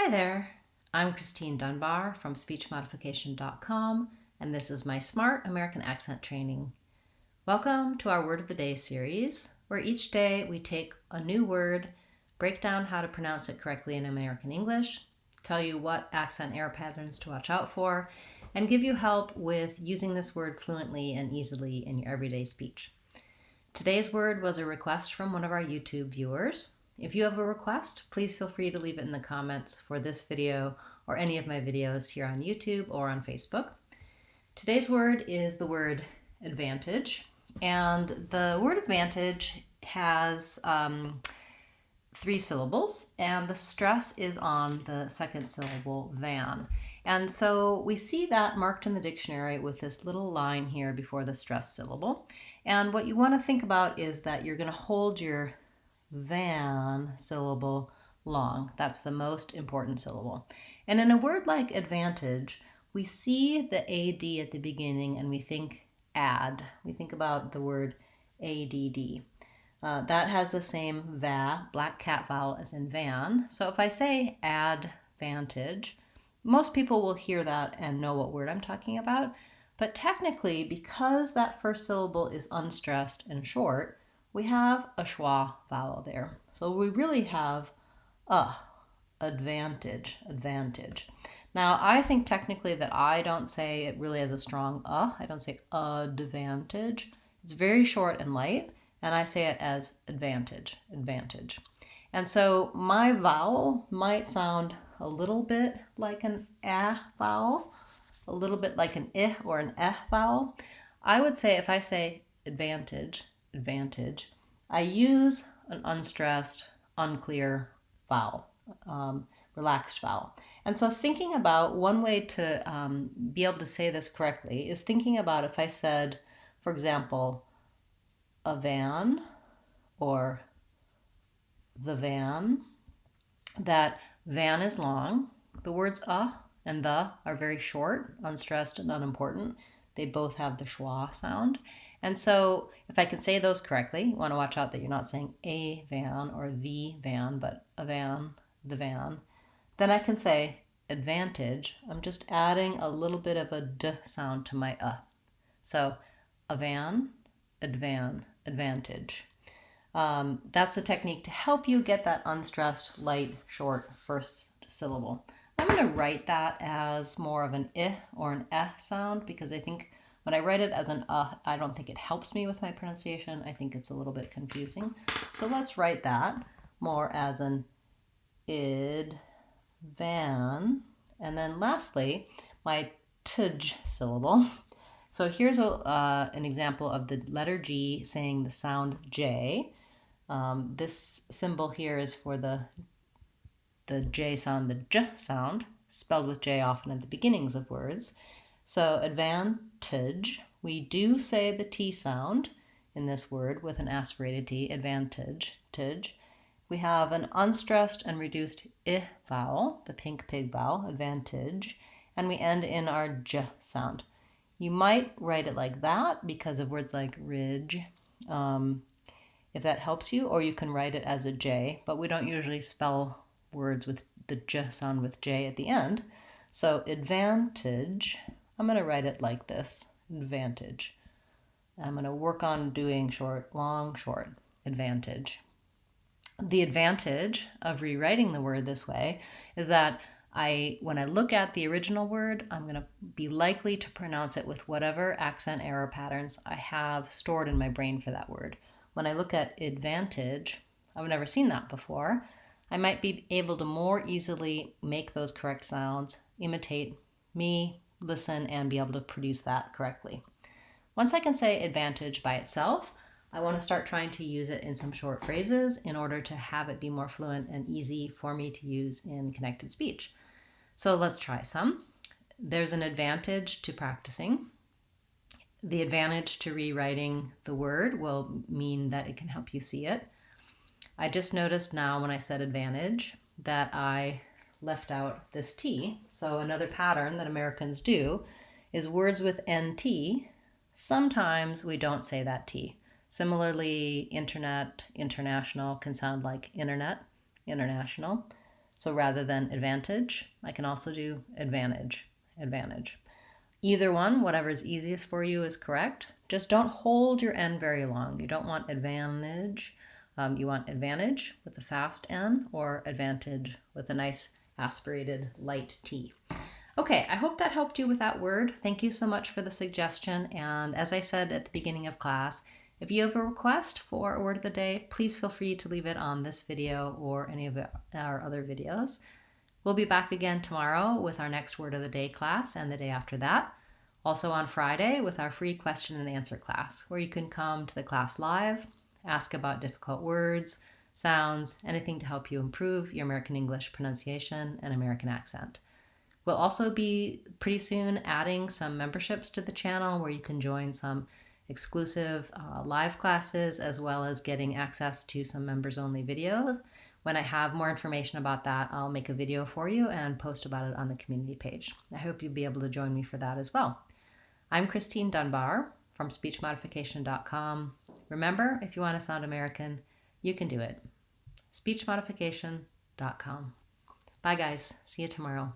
Hi there, I'm Christine Dunbar from speechmodification.com, and this is my Smart American Accent Training. Welcome to our Word of the Day series, where each day we take a new word, break down how to pronounce it correctly in American English, tell you what accent error patterns to watch out for, and give you help with using this word fluently and easily in your everyday speech. Today's word was a request from one of our YouTube viewers. If you have a request, please feel free to leave it in the comments for this video or any of my videos here on YouTube or on Facebook. Today's word is the word advantage, and the word advantage has 3 syllables, and the stress is on the second syllable, van. And so we see that marked in the dictionary with this little line here before the stress syllable. And what you want to think about is that you're going to hold your van syllable long. That's the most important syllable. And in a word like advantage, we see the AD at the beginning and we think add. We think about the word ADD. That has the same va, black cat vowel, as in van. So if I say advantage, most people will hear that and know what word I'm talking about. But technically, because that first syllable is unstressed and short, we have a schwa vowel there. So we really have advantage. Now, I think technically that I don't say it really as a strong I don't say advantage. It's very short and light, and I say it as advantage. And so my vowel might sound a little bit like an vowel, a little bit like an I or an vowel. I would say if I say advantage, I use an unstressed, unclear vowel, relaxed vowel. And so thinking about one way to be able to say this correctly is thinking about if I said, for example, a van or the van, that van is long. The words and the are very short, unstressed, and unimportant. They both have the schwa sound. And so if I can say those correctly, you want to watch out that you're not saying a van or the van, but a van, the van. Then I can say advantage. I'm just adding a little bit of a d sound to my So a van, advantage. That's the technique to help you get that unstressed, light, short first syllable. I'm going to write that as more of an I or an sound because I think when I write it as an I don't think it helps me with my pronunciation. I think it's a little bit confusing. So let's write that more as an id, van. And then lastly, my tj syllable. So here's an example of the letter G saying the sound J. This symbol here is for the J sound, the J sound, spelled with J often at the beginnings of words. So advantage, we do say the T sound in this word with an aspirated T, advantage. We have an unstressed and reduced I vowel, the pink pig vowel, advantage, and we end in our J sound. You might write it like that because of words like ridge, if that helps you, or you can write it as a J, but we don't usually spell words with the J sound with J at the end. So advantage, I'm going to write it like this, advantage. I'm going to work on doing short, long, short, advantage. The advantage of rewriting the word this way is that when I look at the original word, I'm going to be likely to pronounce it with whatever accent error patterns I have stored in my brain for that word. When I look at advantage, I've never seen that before. I might be able to more easily make those correct sounds, imitate me, listen, and be able to produce that correctly. Once I can say advantage by itself, I want to start trying to use it in some short phrases in order to have it be more fluent and easy for me to use in connected speech. So let's try some. There's an advantage to practicing. The advantage to rewriting the word will mean that it can help you see it. I just noticed now when I said advantage that I left out this T. So another pattern that Americans do is words with NT. Sometimes we don't say that T. Similarly, internet, international can sound like internet, international. So rather than advantage, I can also do advantage, advantage. Either one, whatever is easiest for you is correct. Just don't hold your N very long. You don't want advantage. You want advantage with a fast N or advantage with a nice aspirated light T. Okay, I hope that helped you with that word. Thank you so much for the suggestion. And as I said at the beginning of class, if you have a request for a word of the day, please feel free to leave it on this video or any of our other videos. We'll be back again tomorrow with our next word of the day class and the day after that. Also on Friday with our free question and answer class, where you can come to the class live, ask about difficult words, sounds, anything to help you improve your American English pronunciation and American accent. We'll also be pretty soon adding some memberships to the channel where you can join some exclusive live classes as well as getting access to some members only videos. When I have more information about that, I'll make a video for you and post about it on the community page. I hope you'll be able to join me for that as well. I'm Christine Dunbar from speechmodification.com. Remember, if you want to sound American, you can do it. speechmodification.com. Bye guys. See you tomorrow.